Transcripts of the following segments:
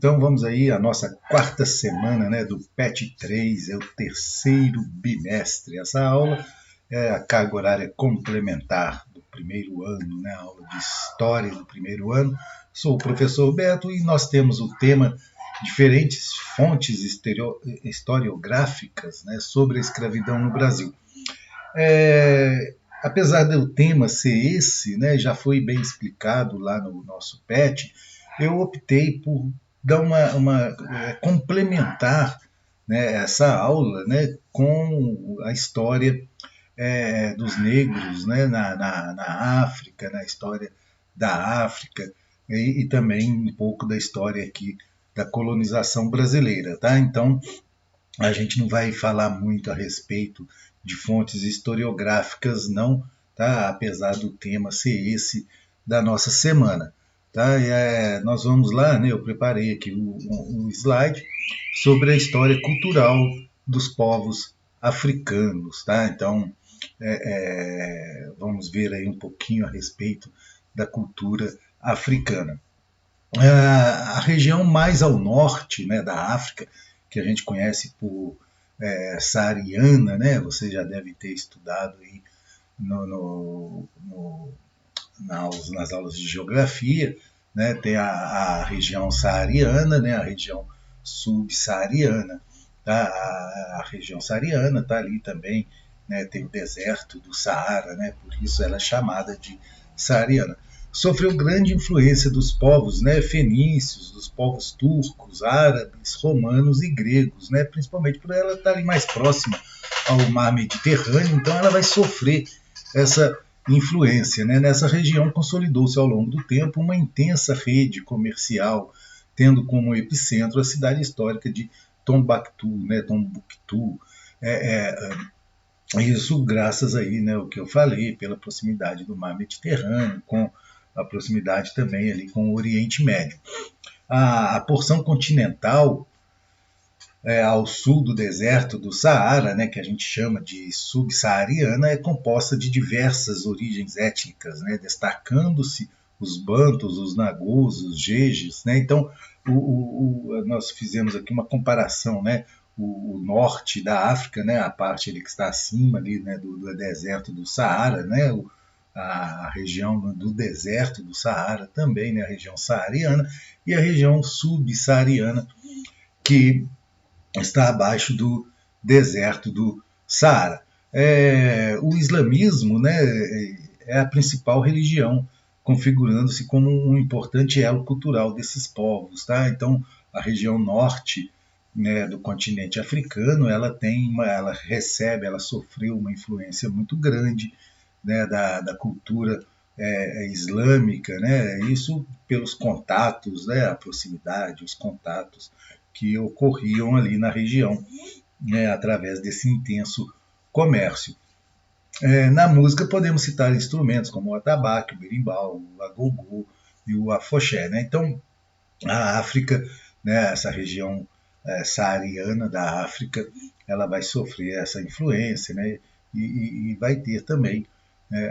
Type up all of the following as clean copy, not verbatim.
Então vamos aí à nossa quarta semana, né, do PET 3, é o terceiro bimestre. Essa aula é a carga horária complementar do primeiro ano, né, a aula de história do primeiro ano. Sou o professor Beto e nós temos o tema diferentes fontes historiográficas, né, sobre a escravidão no Brasil. Apesar do tema ser esse, né, já foi bem explicado lá no nosso PET, eu optei por dar complementar, né, essa aula, né, com a história dos negros, né, na África, na história da África e também um pouco da história aqui da colonização brasileira, tá? Então a gente não vai falar muito a respeito de fontes historiográficas, não, tá? Apesar do tema ser esse da nossa semana. Tá? Nós vamos lá, né? Eu preparei aqui um slide sobre a história cultural dos povos africanos. Tá? Então, vamos ver aí um pouquinho a respeito da cultura africana. A região mais ao norte, né, da África, que a gente conhece por saariana, né? Você já deve ter estudado aí nas aulas de geografia, né? Tem a região saariana, né? A região subsaariana. Tá? A região saariana está ali também, né? Tem o deserto do Saara, né? Por isso ela é chamada de saariana. Sofreu grande influência dos povos, né, fenícios, dos povos turcos, árabes, romanos e gregos, né, principalmente por ela estar ali mais próxima ao mar Mediterrâneo, então ela vai sofrer essa influência. Né. Nessa região consolidou-se ao longo do tempo uma intensa rede comercial, tendo como epicentro a cidade histórica de Tombouctou, né, Tombuctu. Isso graças aí, né, o que eu falei, pela proximidade do mar Mediterrâneo, com a proximidade também ali com o Oriente Médio. A porção continental ao sul do deserto do Saara, né, que a gente chama de subsaariana, é composta de diversas origens étnicas, né, destacando-se os bantus, os nagôs, os jejes. Né? Então, nós fizemos aqui uma comparação, né, o norte da África, né, a parte ali que está acima ali, né, do deserto do Saara, né, a região do deserto do Saara também, né, a região saariana, e a região subsaariana, que está abaixo do deserto do Saara. O islamismo, né, é a principal religião, configurando-se como um importante elo cultural desses povos. Tá? Então, a região norte, né, do continente africano, ela recebe, ela sofreu uma influência muito grande, né, da cultura islâmica, né, isso pelos contatos, né, a proximidade, os contatos que ocorriam ali na região, né, através desse intenso comércio. Na música podemos citar instrumentos como o atabaque, o berimbau, o agogô e o afoxé. Né? Então, a África, né, essa região saariana da África, ela vai sofrer essa influência, né, e vai ter também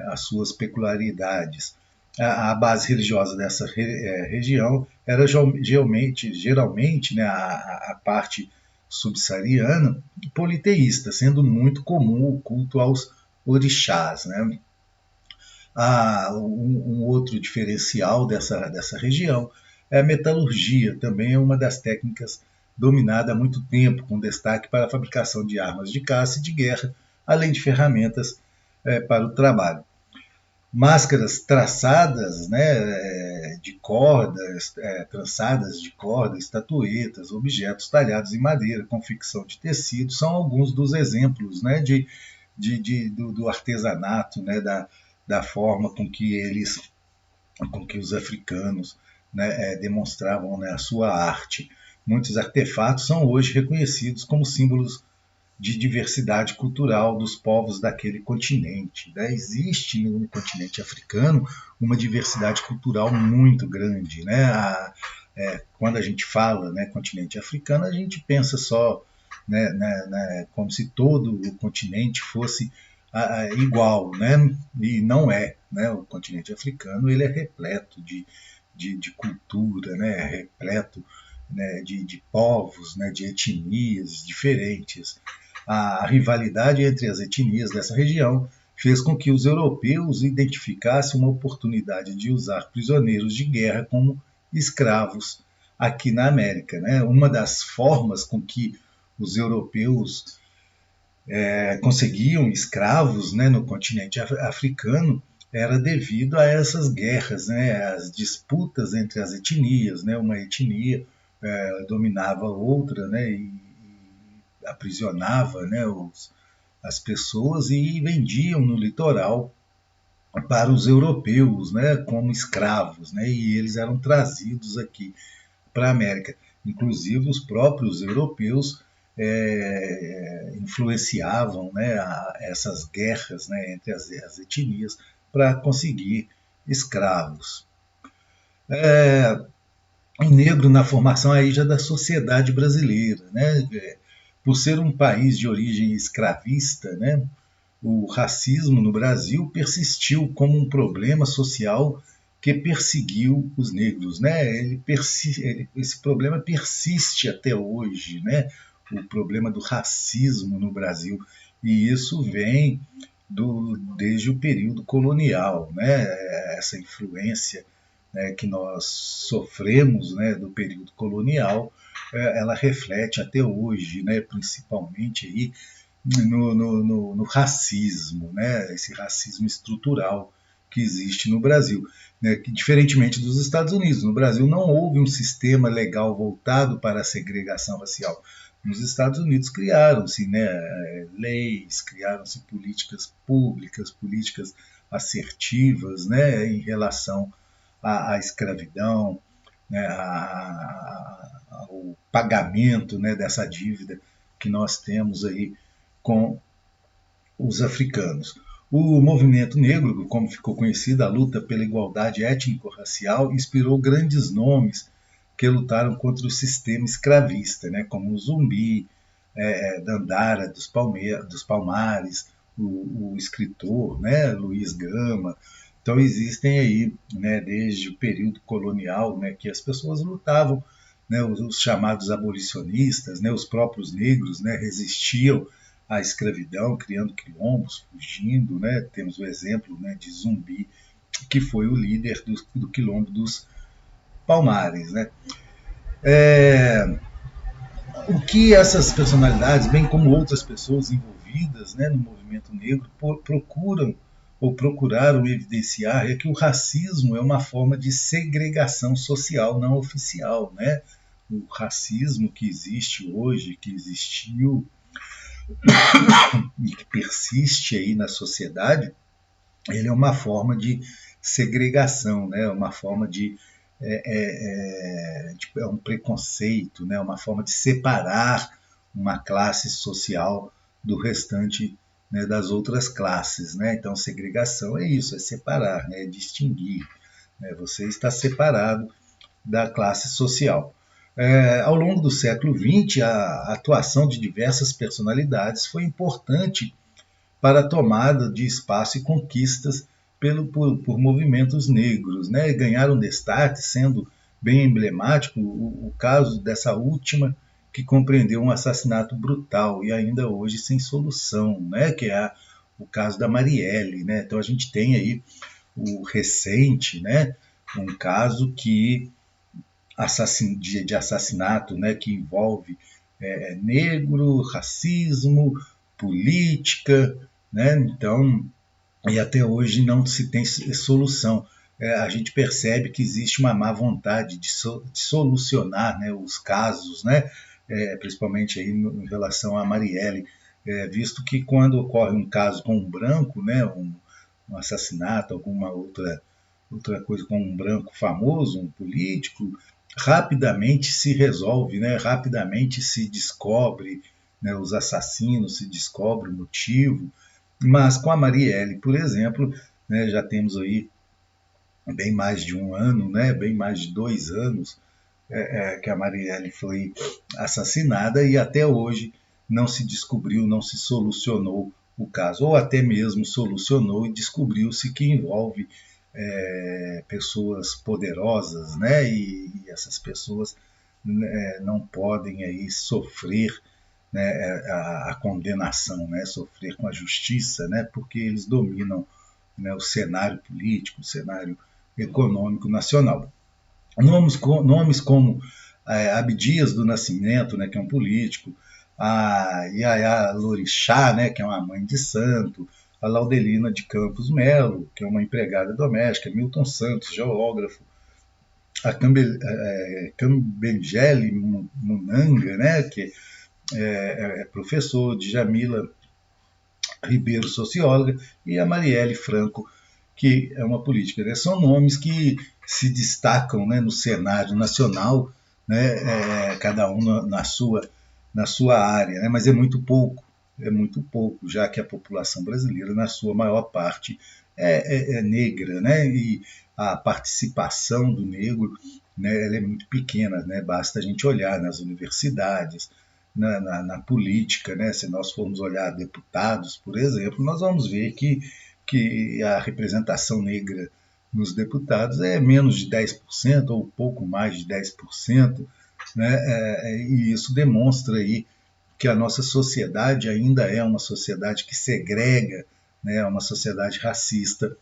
as suas peculiaridades. A base religiosa dessa região era geralmente, né, a parte subsaariana politeísta, sendo muito comum o culto aos orixás. Né? Um outro diferencial dessa região é a metalurgia, também é uma das técnicas dominada há muito tempo, com destaque para a fabricação de armas de caça e de guerra, além de ferramentas para o trabalho. Máscaras traçadas, né, de cordas, trançadas de corda, estatuetas, objetos talhados em madeira, confecção de tecido, são alguns dos exemplos, né, do artesanato, né, da forma com que os africanos, né, demonstravam, né, a sua arte. Muitos artefatos são hoje reconhecidos como símbolos de diversidade cultural dos povos daquele continente. Né? Existe no continente africano uma diversidade cultural muito grande. Né? Quando a gente fala, né, continente africano, a gente pensa só, né, como se todo o continente fosse igual, né? E não é. Né? O continente africano ele é repleto de cultura, né? É repleto né, de povos, né, de etnias diferentes. A rivalidade entre as etnias dessa região fez com que os europeus identificassem uma oportunidade de usar prisioneiros de guerra como escravos aqui na América. Né? Uma das formas com que os europeus conseguiam escravos, né, no continente africano era devido a essas guerras, né, as disputas entre as etnias, né, uma etnia dominava outra, né, e aprisionava, né, as pessoas e vendiam no litoral para os europeus, né, como escravos, né, e eles eram trazidos aqui para a América. Inclusive os próprios europeus influenciavam, né, essas guerras, né, entre as etnias para conseguir escravos. O negro na formação aí já da sociedade brasileira, né, por ser um país de origem escravista, né, o racismo no Brasil persistiu como um problema social que perseguiu os negros, né? Esse problema persiste até hoje, né? O problema do racismo no Brasil, e isso vem desde o período colonial, né? Essa influência, né, que nós sofremos, né, do período colonial, ela reflete até hoje, né? Principalmente aí no racismo, né? Esse racismo estrutural que existe no Brasil, né? Que, diferentemente dos Estados Unidos, no Brasil não houve um sistema legal voltado para a segregação racial. Nos Estados Unidos criaram-se, né, leis, criaram-se políticas públicas, políticas assertivas, né, em relação à escravidão, né, ao pagamento, né, dessa dívida que nós temos aí com os africanos. O movimento negro, como ficou conhecido, a luta pela igualdade étnico-racial, inspirou grandes nomes que lutaram contra o sistema escravista, né, como o Zumbi, Dandara dos Palmares, o escritor, né, Luiz Gama. Então existem aí, né, desde o período colonial, né, que as pessoas lutavam, né, os chamados abolicionistas, né, os próprios negros, né, resistiam à escravidão, criando quilombos, fugindo, né? Temos o exemplo, né, de Zumbi, que foi o líder do quilombo dos Palmares, né? O que essas personalidades, bem como outras pessoas envolvidas, né, no movimento negro, procuram ou procuraram evidenciar é que o racismo é uma forma de segregação social não oficial, né? O racismo que existe hoje, que existiu e que persiste aí na sociedade, ele é uma forma de segregação, né? Uma forma de um preconceito, né? Uma forma de separar uma classe social do restante, né, das outras classes, né? Então, segregação é isso, é separar, né? É distinguir, né? Você está separado da classe social. Ao longo do século XX, a atuação de diversas personalidades foi importante para a tomada de espaço e conquistas por movimentos negros. Né? Ganharam destaque, sendo bem emblemático o caso dessa última, que compreendeu um assassinato brutal e ainda hoje sem solução, né? Que é o caso da Marielle. Né? Então a gente tem aí o recente, né? Um caso que de assassinato, né, que envolve negro, racismo, política, né? Então, e até hoje não se tem solução. A gente percebe que existe uma má vontade de solucionar, né, os casos, né? Principalmente aí em relação a Marielle, visto que quando ocorre um caso com um branco, né, um assassinato, alguma outra coisa com um branco famoso, um político, rapidamente se resolve, né? Rapidamente se descobre, né, os assassinos, se descobre o motivo. Mas com a Marielle, por exemplo, né, já temos aí bem mais de um ano, né, bem mais de 2 anos que a Marielle foi assassinada e até hoje não se descobriu, não se solucionou o caso, ou até mesmo solucionou e descobriu-se que envolve pessoas poderosas, né? E essas pessoas não podem aí sofrer, né, a condenação, né, sofrer com a justiça, né, porque eles dominam, né, o cenário político, o cenário econômico nacional. Nomes como Abdias do Nascimento, né, que é um político, a Yaya Lorixá, né, que é uma mãe de santo, a Laudelina de Campos Melo, que é uma empregada doméstica, Milton Santos, geógrafo, a Cambengele Munanga, né, que é professor, de Jamila Ribeiro, socióloga, e a Marielle Franco, que é uma política. Né? São nomes que se destacam, né, no cenário nacional, né, cada um na sua área, né, mas é muito pouco, já que a população brasileira, na sua maior parte, é negra, né, e a participação do negro, né, ela é muito pequena, né, basta a gente olhar nas universidades, na política, né? Se nós formos olhar deputados, por exemplo, nós vamos ver que a representação negra nos deputados é menos de 10% ou pouco mais de 10%, né? E isso demonstra aí que a nossa sociedade ainda é uma sociedade que segrega, né? É uma sociedade racista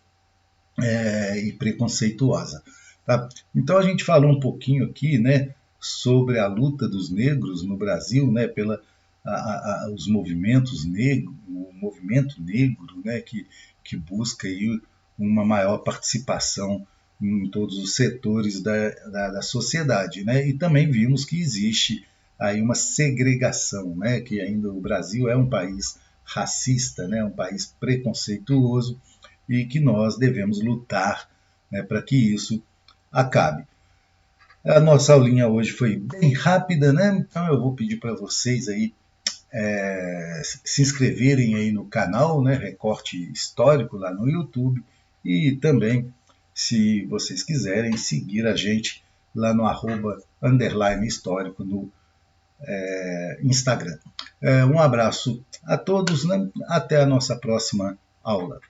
e preconceituosa. Tá? Então a gente falou um pouquinho aqui, né, sobre a luta dos negros no Brasil, né, pela os movimentos negros, o movimento negro, né, que busca aí uma maior participação em todos os setores da sociedade, né, e também vimos que existe aí uma segregação, né, que ainda o Brasil é um país racista, né, um país preconceituoso, e que nós devemos lutar, né, para que isso acabe. A nossa aulinha hoje foi bem rápida, né? Então eu vou pedir para vocês aí se inscreverem aí no canal, né, Recorte Histórico lá no YouTube, e também, se vocês quiserem, seguir a gente lá no @_histórico no Instagram. Um abraço a todos, né? Até a nossa próxima aula.